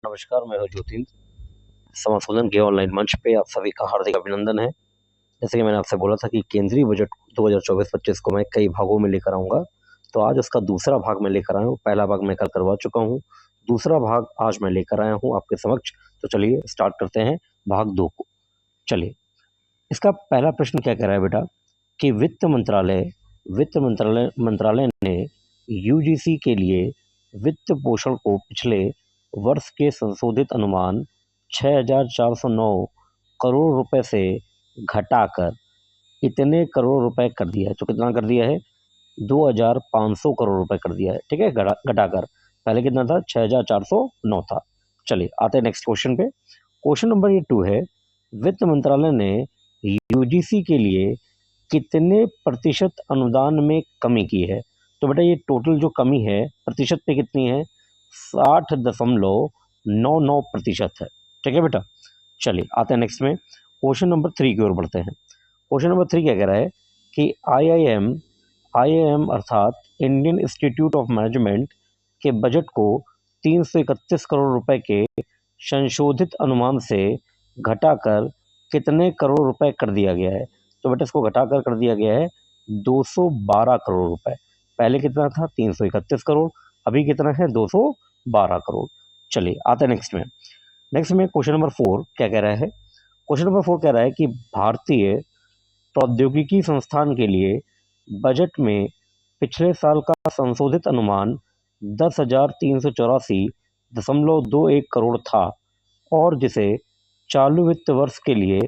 नमस्कार, मैं हूँ ज्योतिन्द्र। समाशोधन के ऑनलाइन मंच पे आप सभी का हार्दिक अभिनंदन है। जैसे कि मैंने आपसे बोला था कि केंद्रीय बजट 2024-25 को मैं कई भागों में लेकर आऊँगा, तो आज उसका दूसरा भाग मैं लेकर आया हूँ। पहला भाग मैं कल करवा चुका हूँ, दूसरा भाग आज मैं लेकर आया हूँ आपके समक्ष। तो चलिए स्टार्ट करते हैं भाग 2 को। चलिए, इसका पहला प्रश्न क्या कह रहा है बेटा कि वित्त मंत्रालय ने यूजीसी के लिए वित्त पोषण को पिछले वर्ष के संशोधित अनुमान 6,409 करोड़ रुपए से घटाकर इतने करोड़ रुपए कर दिया है। तो कितना कर दिया है? 2,500 करोड़ रुपए कर दिया है। ठीक है, घटाकर। पहले कितना था? 6,409 था। चलिए आते हैं नेक्स्ट क्वेश्चन पे। क्वेश्चन नंबर ये 2 है, वित्त मंत्रालय ने यूजीसी के लिए कितने प्रतिशत अनुदान में कमी की है? तो बेटा ये टोटल जो कमी है प्रतिशत पे कितनी है? 60.99% है। ठीक है बेटा, चलिए आते हैं नेक्स्ट में। क्वेश्चन नंबर 3 की ओर बढ़ते हैं। क्वेश्चन नंबर 3 क्या कह रहा है कि आईआईएम अर्थात इंडियन इंस्टीट्यूट ऑफ मैनेजमेंट के बजट को 331 करोड़ रुपए के संशोधित अनुमान से घटाकर कितने करोड़ रुपए कर दिया गया है? तो बेटा इसको घटाकर कर दिया गया है 212 करोड़ रुपए। पहले कितना था? 331 करोड़। अभी कितना है? 212 करोड़। चलिए आते हैं नेक्स्ट में। नेक्स्ट में क्वेश्चन नंबर 4 क्या कह रहा है? क्वेश्चन नंबर 4 कह रहा है कि भारतीय प्रौद्योगिकी संस्थान के लिए बजट में पिछले साल का संशोधित अनुमान 10,384.21 करोड़ था और जिसे चालू वित्त वर्ष के लिए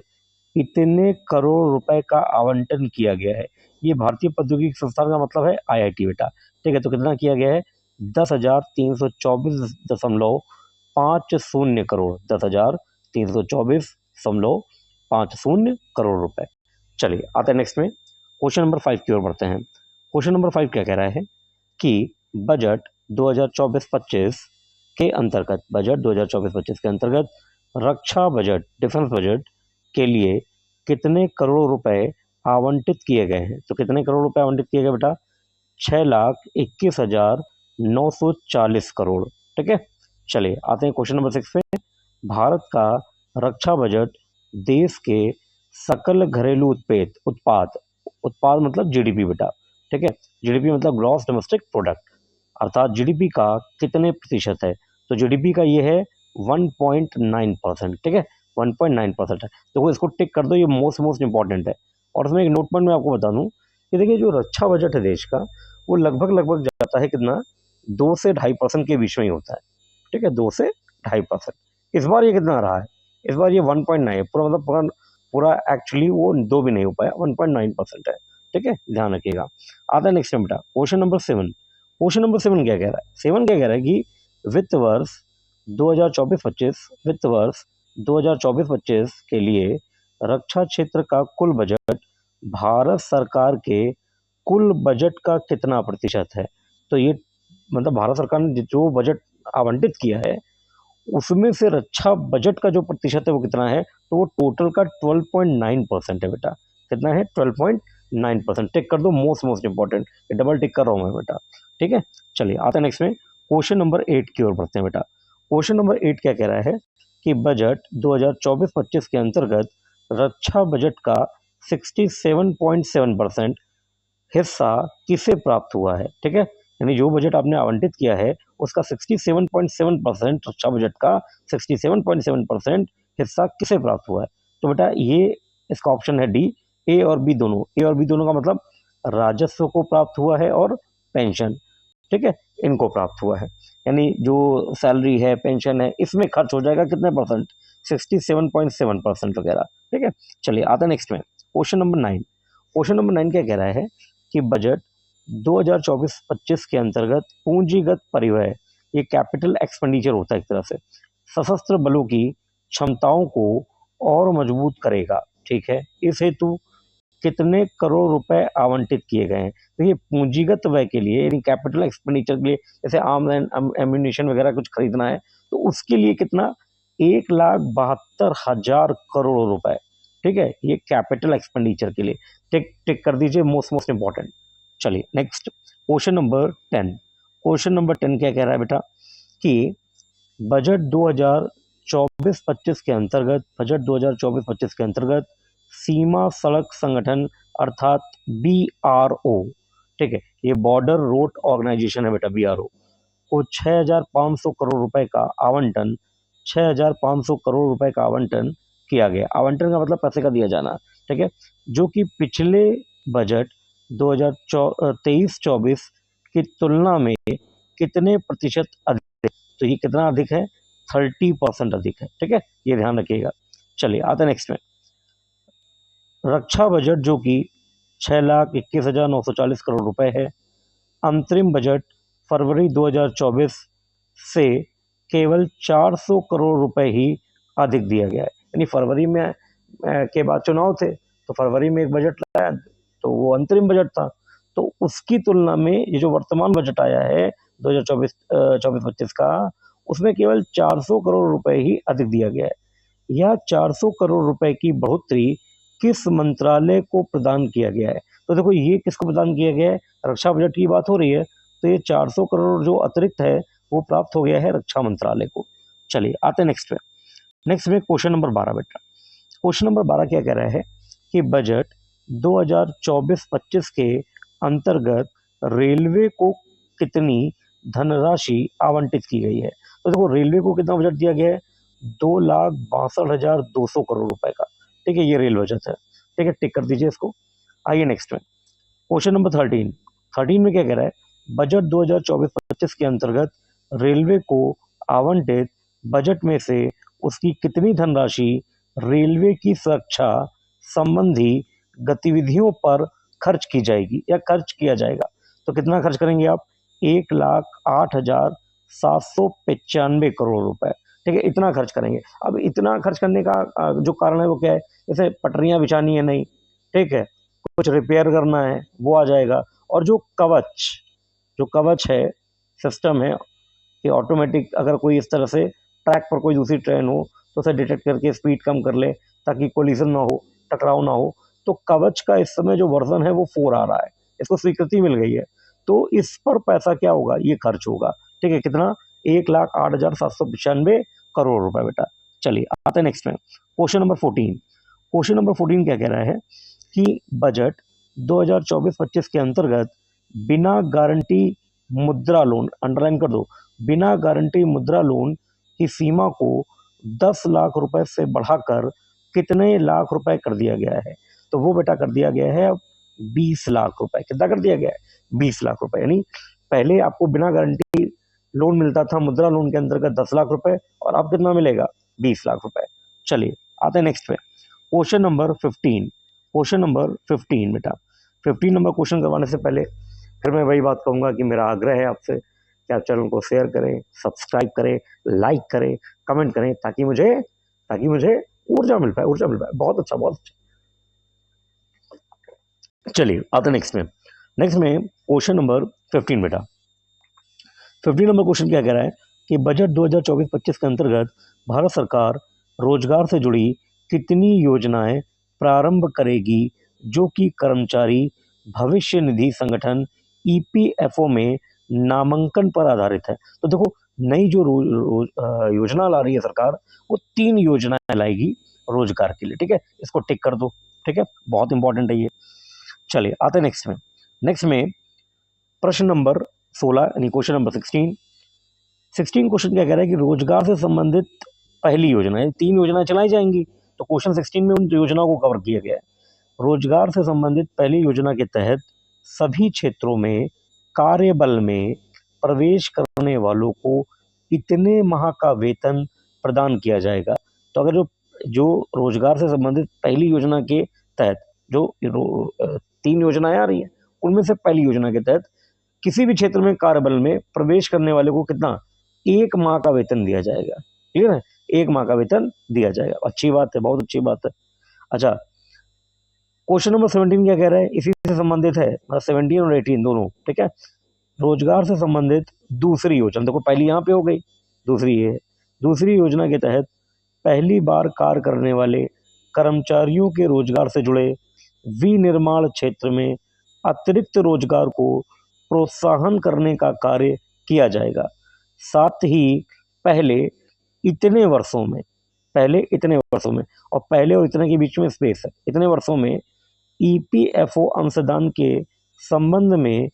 इतने करोड़ रुपए का आवंटन किया गया है। ये भारतीय प्रौद्योगिकी संस्थान का मतलब है आईआईटी बेटा। ठीक है, तो कितना किया गया है? 10,324.50 करोड़। 10,324.50 करोड़ रुपए। चलिए आते हैं नेक्स्ट में। क्वेश्चन नंबर 5 की ओर बढ़ते हैं। क्वेश्चन नंबर 5 क्या कह रहा है कि बजट 2024-25 के अंतर्गत रक्षा बजट, डिफेंस बजट के लिए कितने करोड़ रुपए आवंटित किए गए हैं? तो कितने करोड़ रुपए आवंटित किए गए बेटा? 6,21,940 करोड़। ठीक है, चलिए आते हैं क्वेश्चन नंबर 6 पे। भारत का रक्षा बजट देश के सकल घरेलू उत्पाद उत्पाद मतलब जीडीपी बेटा। ठीक है, जीडीपी मतलब ग्रॉस डोमेस्टिक प्रोडक्ट, अर्थात जीडीपी का कितने प्रतिशत है? तो जीडीपी का ये है 1.9%। ठीक है, 1.9% है। तो इसको टिक कर दो, ये मोस्ट इंपॉर्टेंट है। और उसमें एक नोट पॉइंट मैं आपको बता दूं कि देखिए जो रक्षा बजट है देश का, वो लगभग जाता है कितना? 2 से 2.5% के बीच में ही होता है। ठीक है, 2 से 2.5%। इस बार ये कितना रहा है? इस बार ये 1.9 है। पूरा मतलब पूरा एक्चुअली वो 2 भी नहीं हो पाया, 1.9% है। ठीक है, ध्यान रखिएगा। आता है नेक्स्ट बेटा क्वेश्चन नंबर 7। क्वेश्चन नंबर 7 क्या कह रहा है? 7 क्या कह रहा है कि वित्त वर्ष 2024-25 के लिए रक्षा क्षेत्र का कुल बजट भारत सरकार के कुल बजट का कितना प्रतिशत है? तो ये मतलब भारत सरकार ने जो बजट आवंटित किया है उसमें से रक्षा बजट का जो प्रतिशत है वो कितना है? तो वो टोटल का 12.9% है बेटा। कितना है? 12.9%। टिक कर दो, मोस्ट इंपॉर्टेंट। डबल टिक कर रहा हूँ मैं बेटा। ठीक है, चलिए आते हैं नेक्स्ट में। क्वेश्चन नंबर 8 की ओर बढ़ते हैं बेटा। क्वेश्चन नंबर 8 क्या कह रहा है कि बजट 2024-25 के अंतर्गत रक्षा बजट का 67.7% हिस्सा किसे प्राप्त हुआ है? ठीक है, यानी जो बजट आपने आवंटित किया है उसका 67.7% रक्षा बजट का 67.7% हिस्सा किसे प्राप्त हुआ है? तो बेटा ये इसका ऑप्शन है डी, ए और बी दोनों। ए और बी दोनों का मतलब राजस्व को प्राप्त हुआ है और पेंशन, ठीक है, इनको प्राप्त हुआ है। यानी जो सैलरी है, पेंशन है, इसमें खर्च हो जाएगा कितने परसेंट? 67.7% वगैरह। ठीक है, चलिए आता है नेक्स्ट में। Question number 9। क्वेश्चन नंबर 9 क्या कह रहा है कि बजट 2024-25 के अंतर्गत पूंजीगत परिव्यय, ये कैपिटल एक्सपेंडिचर होता है एक तरह से, सशस्त्र बलों की क्षमताओं को और मजबूत करेगा। ठीक है, इस हेतु कितने करोड़ रुपए आवंटित किए गए हैं? देखिए पूंजीगत व्यय के लिए यानी कैपिटल एक्सपेंडिचर के लिए, जैसे आर्म एंड एम्यूनिशन वगैरह कुछ खरीदना है तो उसके लिए कितना? 1,72,000 करोड़ रुपए। ठीक है, ये कैपिटल एक्सपेंडिचर के लिए। टिक टिक कर दीजिए, मोस्ट इंपॉर्टेंट। चलिए next question number 10। Question number 10 क्या कह रहा है बेटा कि बजट 2024-25 के अंतर्गत सीमा सड़क संगठन अर्थात BRO, ठीक है, ये बॉर्डर रोड ऑर्गेनाइजेशन है बेटा, BRO को 6,500 करोड़ रुपए का आवंटन 6,500 करोड़ रुपए का आवंटन किया गया। आवंटन का मतलब पैसे का दिया जाना, ठीक है, जो कि पिछले बजट 2023-24 की तुलना में कितने प्रतिशत अधिक है? तो ये कितना अधिक है? 30% अधिक है, ठीक है, ये ध्यान रखिएगा। चलिए आते नेक्स्ट में, रक्षा बजट जो कि 6,21,940 करोड़ रुपए है। अंतरिम बजट फरवरी 2024 से केवल 400 करोड़ रुपए ही अधिक दिया गया है। यानी फरवरी में के बाद चुनाव थे, तो फरवरी में एक बजट लाया, तो वो अंतरिम बजट था, तो उसकी तुलना में ये जो वर्तमान बजट आया है 2024-25 का, उसमें केवल 400 करोड़ रुपए ही अधिक दिया गया है। यह 400 करोड़ रुपए की बढ़ोतरी किस मंत्रालय को प्रदान किया गया है? तो देखो ये किसको प्रदान किया गया है? रक्षा बजट की बात हो रही है, तो ये 400 करोड़ जो अतिरिक्त है वो प्राप्त हो गया है रक्षा मंत्रालय को। चलिए आते हैं नेक्स्ट में क्वेश्चन नंबर 12 बेटा। क्वेश्चन नंबर 12 क्या कह रहा है कि बजट 2024-25 के अंतर्गत रेलवे को कितनी धनराशि आवंटित की गई है? तो देखो रेलवे को कितना बजट दिया गया है? 2,62,200 करोड़ रुपए का, ठीक है, ये रेल बजट है, ठीक है, टिक कर दीजिए इसको। आइए नेक्स्ट में, क्वेश्चन नंबर 13 में क्या कह रहा है? बजट 2024-25 के अंतर्गत रेलवे को आवंटित बजट में से उसकी कितनी धनराशि रेलवे की सुरक्षा संबंधी गतिविधियों पर खर्च की जाएगी या खर्च किया जाएगा? तो कितना खर्च करेंगे आप? 1,08,795 करोड़ रुपए, ठीक है, इतना खर्च करेंगे। अब इतना खर्च करने का जो कारण है वो क्या है? जैसे पटरियां बिछानी है नहीं, ठीक है, कुछ रिपेयर करना है वो आ जाएगा, और जो कवच है, सिस्टम है कि ऑटोमेटिक अगर कोई इस तरह से ट्रैक पर कोई दूसरी ट्रेन हो तो उसे डिटेक्ट करके स्पीड कम कर ले ताकि कोलिजन ना हो, टकराव ना हो, तो कवच का इस समय जो वर्जन है वो 4 आ रहा है, इसको स्वीकृति मिल गई है, तो इस पर पैसा क्या होगा? ये खर्च होगा, ठीक है, कितना? 1,08,795 करोड़ रुपए बेटा। चलिए आते हैं नेक्स्ट में, क्वेश्चन नंबर 14 क्या कह रहा है कि बजट 2024-25 के अंतर्गत बिना गारंटी मुद्रा लोन, अंडरलाइन कर दो, बिना गारंटी मुद्रा लोन की सीमा को 10 लाख रुपए से बढ़ाकर कितने लाख रुपए कर दिया गया है? तो वो बेटा कर दिया गया है अब 20 लाख रुपए। कितना कर दिया गया है? 20 लाख रुपए। यानी पहले आपको बिना गारंटी लोन मिलता था मुद्रा लोन के अंतर्गत 10 लाख रुपए, और अब कितना मिलेगा? 20 लाख रुपए। चलिए आते हैं नेक्स्ट पे, क्वेश्चन नंबर 15 बेटा। 15 नंबर क्वेश्चन करवाने से पहले फिर मैं वही बात कहूँगा कि मेरा आग्रह है आपसे कि आप चैनल को शेयर करें, सब्सक्राइब करें, लाइक करें, कमेंट करें, ताकि मुझे ऊर्जा मिल पाए, बहुत अच्छा। चलिए आते नेक्स्ट में क्वेश्चन नंबर 15 बेटा। 15 नंबर क्वेश्चन क्या कह रहा है कि बजट 2024-25 के अंतर्गत भारत सरकार रोजगार से जुड़ी कितनी योजनाएं प्रारंभ करेगी जो कि कर्मचारी भविष्य निधि संगठन EPFO में नामांकन पर आधारित है? तो देखो नई जो योजना ला रही है सरकार, वो 3 योजनाएं लाएगी रोजगार के लिए, ठीक है, इसको टिक कर दो, ठीक है, बहुत इंपॉर्टेंट है ये। चलिए आते हैं नेक्स्ट में प्रश्न नंबर 16 यानी क्वेश्चन नंबर 16 क्वेश्चन क्या कह रहा है कि रोजगार से संबंधित पहली योजना है, 3 योजनाएं चलाई जाएंगी, तो क्वेश्चन 16 में उन योजनाओं को कवर किया गया है। रोजगार से संबंधित पहली योजना के तहत सभी क्षेत्रों में कार्यबल में प्रवेश करने वालों को इतने माह का वेतन प्रदान किया जाएगा? तो अगर जो रोजगार से संबंधित पहली योजना के तहत जो 3 योजनाएं आ रही हैं, उनमें से पहली योजना के तहत किसी भी क्षेत्र में कार्यबल में प्रवेश करने वाले को कितना? 1 माह का वेतन दिया जाएगा, ठीक है, 1 माह का वेतन दिया जाएगा। अच्छी बात है, बहुत अच्छी बात है। अच्छा, क्वेश्चन नंबर 17 क्या कह रहा है? इसी से संबंधित है, 17 और 18 दोनों, ठीक है। रोजगार से संबंधित दूसरी योजना, देखो पहली यहाँ पे हो गई, दूसरी ये है। दूसरी योजना के तहत पहली बार कार्य करने वाले कर्मचारियों के रोजगार से जुड़े विनिर्माण क्षेत्र में अतिरिक्त रोजगार को प्रोत्साहन करने का कार्य किया जाएगा। साथ ही पहले इतने वर्षों में, पहले इतने वर्षों में, और पहले और इतने के बीच में स्पेस है, इतने वर्षों में ईपीएफओ अंशदान के संबंध में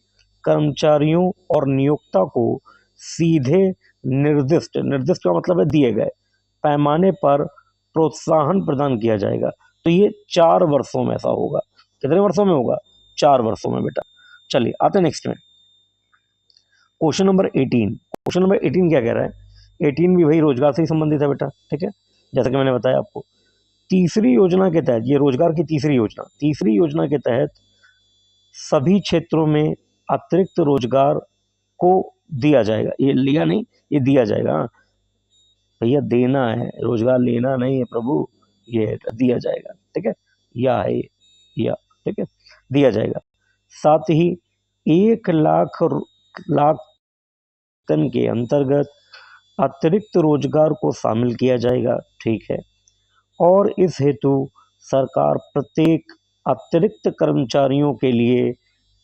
कर्मचारियों और नियोक्ता को सीधे निर्दिष्ट, निर्दिष्ट का मतलब है दिए गए पैमाने पर प्रोत्साहन प्रदान किया जाएगा। तो ये 4 वर्षों में ऐसा होगा। कितने वर्षों में होगा? 4 वर्षों में बेटा। चलिए आते हैं नेक्स्ट में, क्वेश्चन नंबर 18। क्वेश्चन नंबर 18 क्या कह रहा है? 18 भी वही रोजगार से ही संबंधित है बेटा, ठीक है, जैसा कि मैंने बताया आपको। तीसरी योजना के तहत, ये रोजगार की तीसरी योजना के तहत सभी क्षेत्रों में अतिरिक्त रोजगार को दिया जाएगा। ये लिया नहीं, ये दिया जाएगा। भैया देना है, रोजगार लेना नहीं है प्रभु, ये दिया जाएगा, ठीक है, या है या, ठीक है, दिया जाएगा। साथ ही 1 लाख टन के अंतर्गत अतिरिक्त रोजगार को शामिल किया जाएगा, ठीक है, और इस हेतु सरकार प्रत्येक अतिरिक्त कर्मचारियों के लिए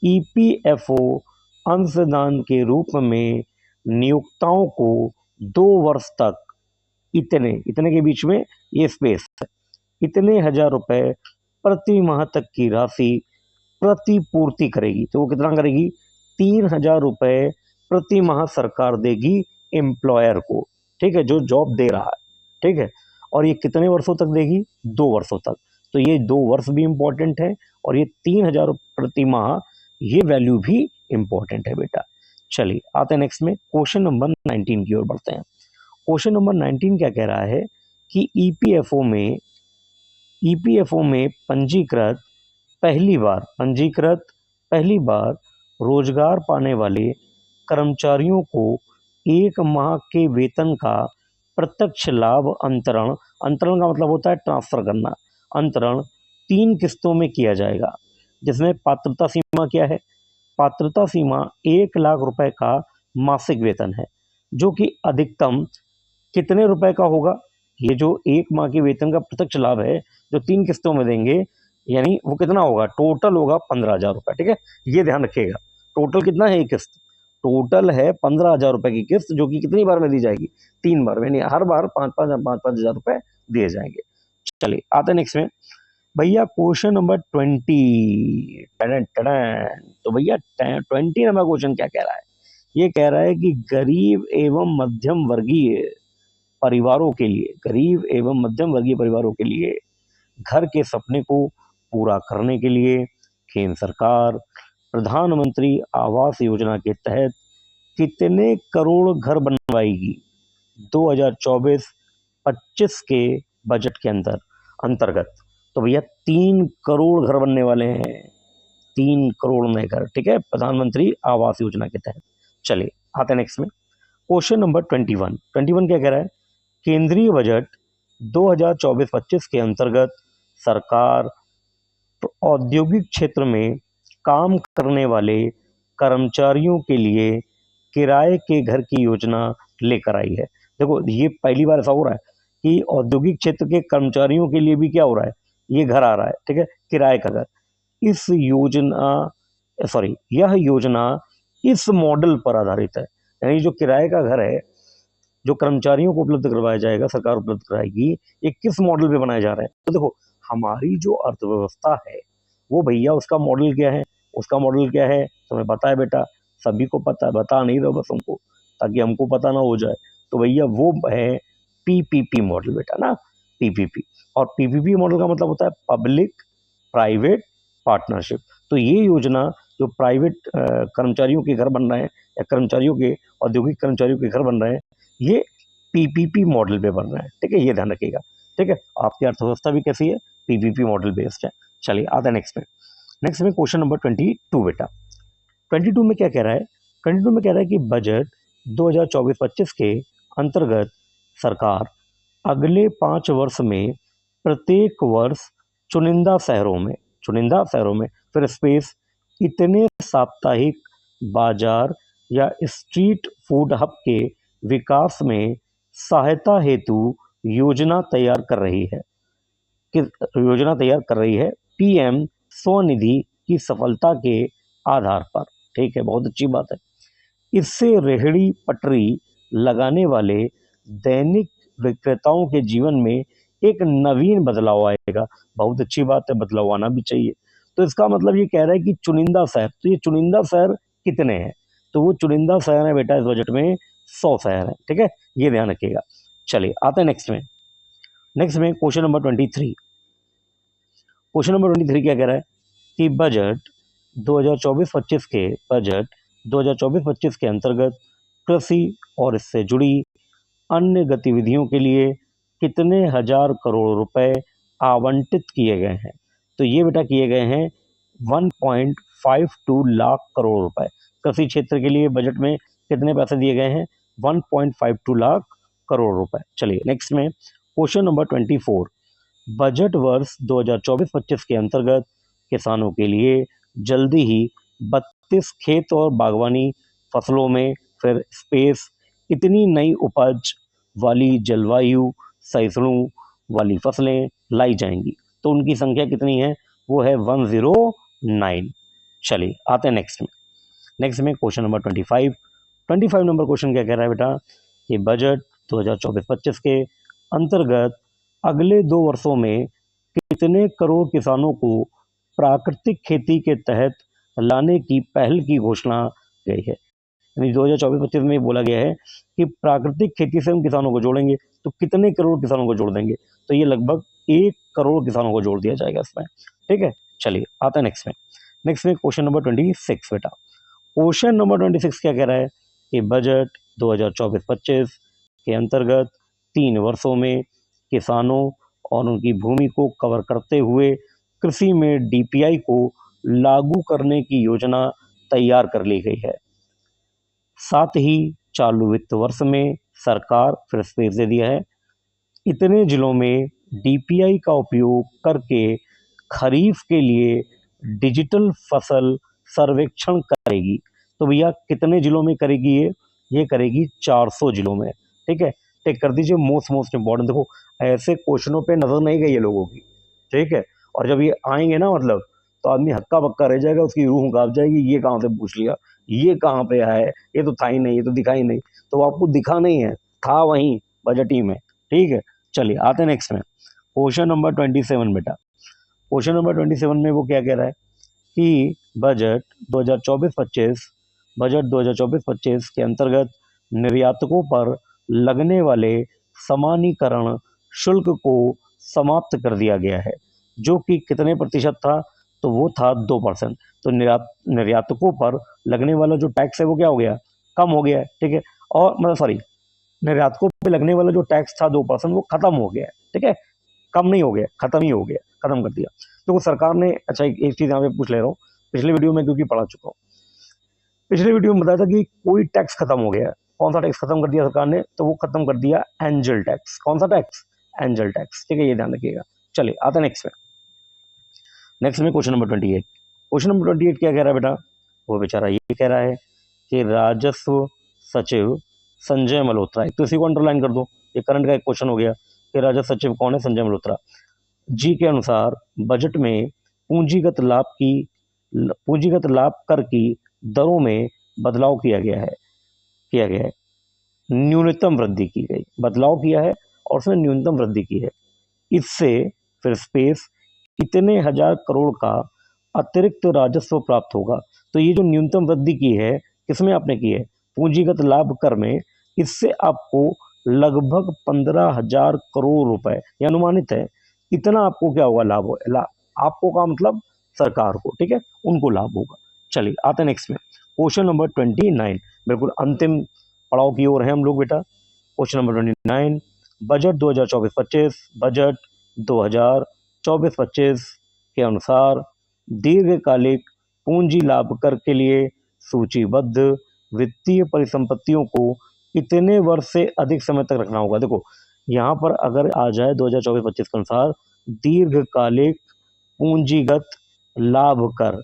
ईपीएफओ अंशदान के रूप में नियोक्ताओं को 2 वर्ष तक इतने इतने के बीच में ये स्पेस है, इतने हजार रुपए प्रति माह तक की राशि प्रतिपूर्ति करेगी। तो वो कितना करेगी? 3,000 रुपए प्रति माह सरकार देगी एम्प्लॉयर को, ठीक है, जो जॉब दे रहा है, ठीक है, और ये कितने वर्षों तक देगी? 2 वर्षों तक। तो ये 2 वर्ष भी इंपॉर्टेंट है, और ये 3,000 प्रति माह, ये वैल्यू भी इंपॉर्टेंट है बेटा। चलिए आते हैं नेक्स्ट में, क्वेश्चन नंबर 19 की ओर बढ़ते हैं। क्वेश्चन नंबर 19 क्या कह रहा है कि ईपीएफओ में पंजीकृत पहली बार रोजगार पाने वाले कर्मचारियों को 1 माह के वेतन का प्रत्यक्ष लाभ अंतरण का मतलब होता है ट्रांसफर करना, अंतरण 3 किस्तों में किया जाएगा, जिसमें पात्रता सीमा क्या है? पात्रता सीमा 1 लाख रुपए का मासिक वेतन है, जो कि अधिकतम कितने रुपए का होगा? ये जो 1 माह के वेतन का प्रत्यक्ष लाभ है, जो 3 किस्तों में देंगे, यानी वो कितना होगा? टोटल होगा 15,000 रुपए, ठीक है, ये ध्यान रखिएगा। टोटल कितना है? 1 किस्त टोटल है 15,000 रुपए की किस्त, जो कि कितनी बार में दी जाएगी? 3 बार में, यानी हर बार 5,000 रुपए दिए जाएंगे। चलिए आते हैं नेक्स्ट में भैया, क्वेश्चन नंबर 20। तो भैया 20 नंबर क्वेश्चन क्या कह रहा है? ये कह रहा है कि गरीब एवं मध्यम वर्गीय परिवारों के लिए घर के सपने को पूरा करने के लिए केंद्र सरकार प्रधानमंत्री आवास योजना के तहत कितने करोड़ घर बनवाएगी 2024-25 के बजट के अंतर्गत? तो भैया 3 करोड़ घर बनने वाले हैं, 3 करोड़ नए घर, ठीक है, प्रधानमंत्री आवास योजना के तहत। चलिए आते हैं नेक्स्ट में, क्वेश्चन नंबर 21 क्या कह रहा है? केंद्रीय बजट 2024-25 के अंतर्गत सरकार औद्योगिक क्षेत्र में काम करने वाले कर्मचारियों के लिए किराए के घर की योजना लेकर आई है। देखो ये पहली बार ऐसा हो रहा है कि औद्योगिक क्षेत्र के कर्मचारियों के लिए भी क्या हो रहा है? ये घर आ रहा है, ठीक है, किराए का घर। यह योजना इस मॉडल पर आधारित है, यानी जो किराए का घर है, जो कर्मचारियों को उपलब्ध करवाया जाएगा, सरकार उपलब्ध कराएगी, ये किस मॉडल पे बनाए जा रहे हैं? तो देखो हमारी जो अर्थव्यवस्था है वो भैया उसका मॉडल क्या है? तुम्हें पता है बेटा, सभी को पता है, बता नहीं रहो बस हमको, ताकि हमको पता ना हो जाए। तो भैया वो है पीपीपी मॉडल बेटा ना, पीपीपी। और पीपीपी मॉडल का मतलब होता है पब्लिक प्राइवेट पार्टनरशिप। तो ये योजना जो प्राइवेट कर्मचारियों के घर बन रहे हैं, या औद्योगिक कर्मचारियों के घर बन रहे हैं, ये पीपीपी मॉडल पे बन रहे हैं, ठीक है, ये ध्यान रखिएगा, ठीक है। आपकी अर्थव्यवस्था भी कैसी है? पीपीपी मॉडल बेस्ड है। चलिए आते हैं नेक्स्ट में क्वेश्चन नंबर 22 बेटा। 22 में क्या कह रहा है? 22 में कह रहा है कि बजट 2024-25 के अंतर्गत सरकार अगले 5 वर्ष में प्रत्येक वर्ष चुनिंदा शहरों में फिर स्पेस इतने साप्ताहिक बाजार या स्ट्रीट फूड हब के विकास में सहायता हेतु योजना तैयार कर रही है पीएम स्वनिधि की सफलता के आधार पर, ठीक है, बहुत अच्छी बात है। इससे रेहड़ी पटरी लगाने वाले दैनिक विक्रेताओं के जीवन में एक नवीन बदलाव आएगा। बहुत अच्छी बात है, बदलाव आना भी चाहिए। तो इसका मतलब ये कह रहा है कि चुनिंदा शहर, तो ये चुनिंदा शहर कितने हैं? तो वो चुनिंदा शहर है बेटा इस बजट में 100 शहर है, ठीक है, ये ध्यान रखिएगा। चलिए आते हैं नेक्स्ट में क्वेश्चन नंबर 23। क्वेश्चन नंबर 23 क्या कह रहा है कि बजट 2024-25 के बजट 2024-25 के अंतर्गत कृषि और इससे जुड़ी अन्य गतिविधियों के लिए कितने हजार करोड़ रुपए आवंटित किए गए हैं? तो ये बेटा किए गए हैं 1.52 लाख करोड़ रुपए। कृषि क्षेत्र के लिए बजट में कितने पैसे दिए गए हैं? 1.52 लाख करोड़ रुपए। चलिए नेक्स्ट में क्वेश्चन नंबर 24। बजट वर्ष 2024-25 के अंतर्गत किसानों के लिए जल्दी ही 32 खेत और बागवानी फसलों में फिर स्पेस इतनी नई उपज वाली जलवायु सहिष्णु वाली फसलें लाई जाएंगी। तो उनकी संख्या कितनी है? वो है 109। चलिए आते हैं नेक्स्ट में क्वेश्चन नंबर 25 नंबर क्वेश्चन क्या कह रहा है बेटा कि बजट 2024-25 के अंतर्गत अगले 2 वर्षों में कितने करोड़ किसानों को प्राकृतिक खेती के तहत लाने की पहल की घोषणा गई है? यानी 2024-25 में बोला गया है कि प्राकृतिक खेती से हम किसानों को जोड़ेंगे। तो कितने करोड़ किसानों को जोड़ देंगे? तो ये लगभग 1 करोड़ किसानों को जोड़ दिया जाएगा इसमें, ठीक है। चलिए आता है नेक्स्ट में क्वेश्चन नंबर 26 बेटा। क्वेश्चन नंबर 26 क्या कह रहा है कि बजट 2024-25 के अंतर्गत 3 वर्षों में किसानों और उनकी भूमि को कवर करते हुए कृषि में डीपीआई को लागू करने की योजना तैयार कर ली गई है। साथ ही चालू वित्त वर्ष में सरकार फिर स्पेस दे दिया है, इतने जिलों में डीपीआई का उपयोग करके खरीफ के लिए डिजिटल फसल सर्वेक्षण करेगी। तो भैया कितने जिलों में करेगी ये करेगी 400 जिलों में, ठीक है। टिक कर दीजिए मोस्ट इंपॉर्टेंट। देखो ऐसे क्वेश्चनों पे नजर नहीं गई है लोगों की, ठीक है। और जब ये आएंगे ना मतलब तो आदमी हक्का बक्का रह जाएगा, उसकी रूह कांप जाएगी, ये कहाँ से पूछ लिया, ये कहाँ पे है, ये तो था ही नहीं, ये तो दिखा ही नहीं। तो वो आपको दिखा नहीं है, था वहीं बजट ही में, ठीक है। चलिए आते हैं नेक्स्ट में क्वेश्चन नंबर 27 बेटा। क्वेश्चन नंबर 27 में वो क्या कह रहा है कि बजट 2024-25 के अंतर्गत निर्यातकों पर लगने वाले समानीकरण शुल्क को समाप्त कर दिया गया है, जो कि कितने प्रतिशत था? तो वो था 2%। तो निर्यातकों पर लगने वाला जो टैक्स है वो क्या हो गया? कम हो गया है, ठीक है। और मतलब सॉरी, निर्यातकों पे लगने वाला जो टैक्स था 2% वो खत्म हो गया है, ठीक है। कम नहीं हो गया, खत्म ही हो गया, खत्म कर दिया। तो सरकार ने, अच्छा एक चीज यहाँ पे पूछ ले रहा हूँ, पिछले वीडियो में क्योंकि पढ़ा चुका हूँ, पिछले वीडियो में बताया था कि कोई टैक्स खत्म हो गया है। कौन सा टैक्स खत्म कर दिया सरकार ने? तो वो खत्म कर दिया एंजल टैक्स। कौन सा टैक्स? एंजल टैक्स, ठीक है, ये ध्यान रखिएगा। चलिए आता है नेक्स्ट में क्वेश्चन नंबर 28। क्वेश्चन नंबर 28 क्या कह रहा है बेटा? वो बेचारा ये कह रहा है कि राजस्व सचिव संजय मल्होत्रा, तो इसी को अंडरलाइन कर दो, ये करंट का एक क्वेश्चन हो गया कि राजस्व सचिव कौन है? संजय मल्होत्रा जी के अनुसार बजट में पूंजीगत लाभ कर की दरों में बदलाव किया गया है, न्यूनतम वृद्धि की गई, बदलाव किया है और उसमें न्यूनतम वृद्धि की है। इससे फिर स्पेस कितने हजार करोड़ का अतिरिक्त राजस्व प्राप्त होगा? तो ये जो न्यूनतम वृद्धि की है किसमें आपने की है? पूंजीगत लाभ कर में। इससे आपको लगभग 15,000 करोड़ रुपए, ये अनुमानित है, इतना आपको क्या होगा? आपको का मतलब सरकार को, ठीक है, उनको लाभ होगा। चलिए आते हैं नेक्स्ट में क्वेश्चन नंबर 29। बिल्कुल अंतिम पड़ाव की ओर है हम लोग बेटा। क्वेश्चन नंबर 29, बजट 2024-25 के अनुसार दीर्घकालिक पूंजी लाभ कर के लिए सूचीबद्ध वित्तीय परिसंपत्तियों को कितने वर्ष से अधिक समय तक रखना होगा? देखो यहाँ पर अगर आ जाए 2024-25 के अनुसार दीर्घकालिक पूंजीगत लाभ कर,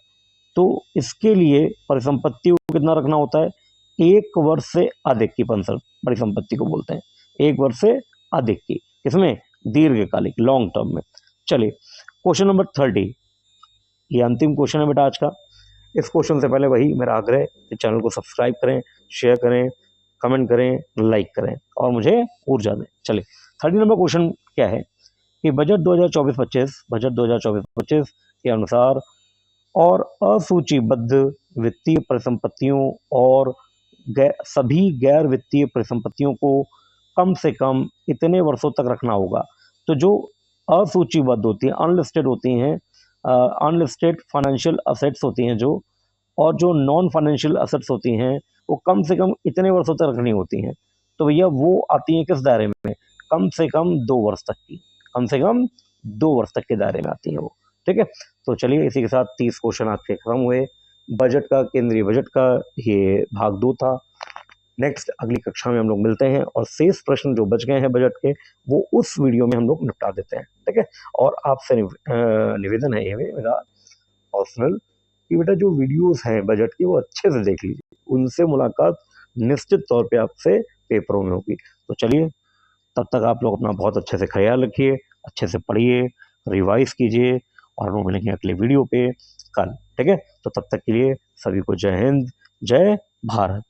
तो इसके लिए परिसंपत्ति को कितना रखना होता है? 1 वर्ष से अधिक की परिसंपत्ति को बोलते हैं, 1 वर्ष से अधिक की, किसमें? दीर्घकालिक, लॉन्ग टर्म में। चलिए क्वेश्चन नंबर 30, ये अंतिम क्वेश्चन है बेटा आज का। इस क्वेश्चन से पहले वही मेरा आग्रह कि चैनल को सब्सक्राइब करें, शेयर करें, कमेंट करें, लाइक करें और मुझे ऊर्जा दें। चलिए 30 नंबर क्वेश्चन क्या है कि बजट 2024-25 के अनुसार और असूचीबद्ध वित्तीय परिसंपत्तियों और सभी गैर वित्तीय परिसंपत्तियों को कम से कम इतने वर्षों तक रखना होगा। तो जो असूचीबद्ध होती हैं, अनलिस्टेड होती हैं, अनलिस्टेड फाइनेंशियल असेट्स होती हैं जो, और जो नॉन फाइनेंशियल असेट्स होती हैं वो कम से कम इतने वर्षों तक रखनी होती हैं। तो भैया वो आती हैं किस दायरे में? कम से कम 2 वर्ष तक की, कम से कम 2 वर्ष तक के दायरे में आती हैं वो। ठीक है, तो चलिए इसी के साथ 30 क्वेश्चन आपके खत्म हुए। बजट का, केंद्रीय बजट का ये भाग 2 था। नेक्स्ट अगली कक्षा में हम लोग मिलते हैं और शेष प्रश्न जो बच गए हैं बजट के वो उस वीडियो में हम लोग निपटा देते हैं। ठीक है, और आपसे निवेदन है ये मेरा पर्सनल कि बेटा जो वीडियोस हैं बजट की वो अच्छे से देख लीजिए, उनसे मुलाकात निश्चित तौर पे आपसे पेपरों में होगी। तो चलिए तब तक आप लोग अपना बहुत अच्छे से ख्याल रखिए, अच्छे से पढ़िए, रिवाइज कीजिए और हम लोग मिलेंगे अगले वीडियो पे कल। ठीक है, तो तब तक के लिए सभी को जय हिंद, जय भारत।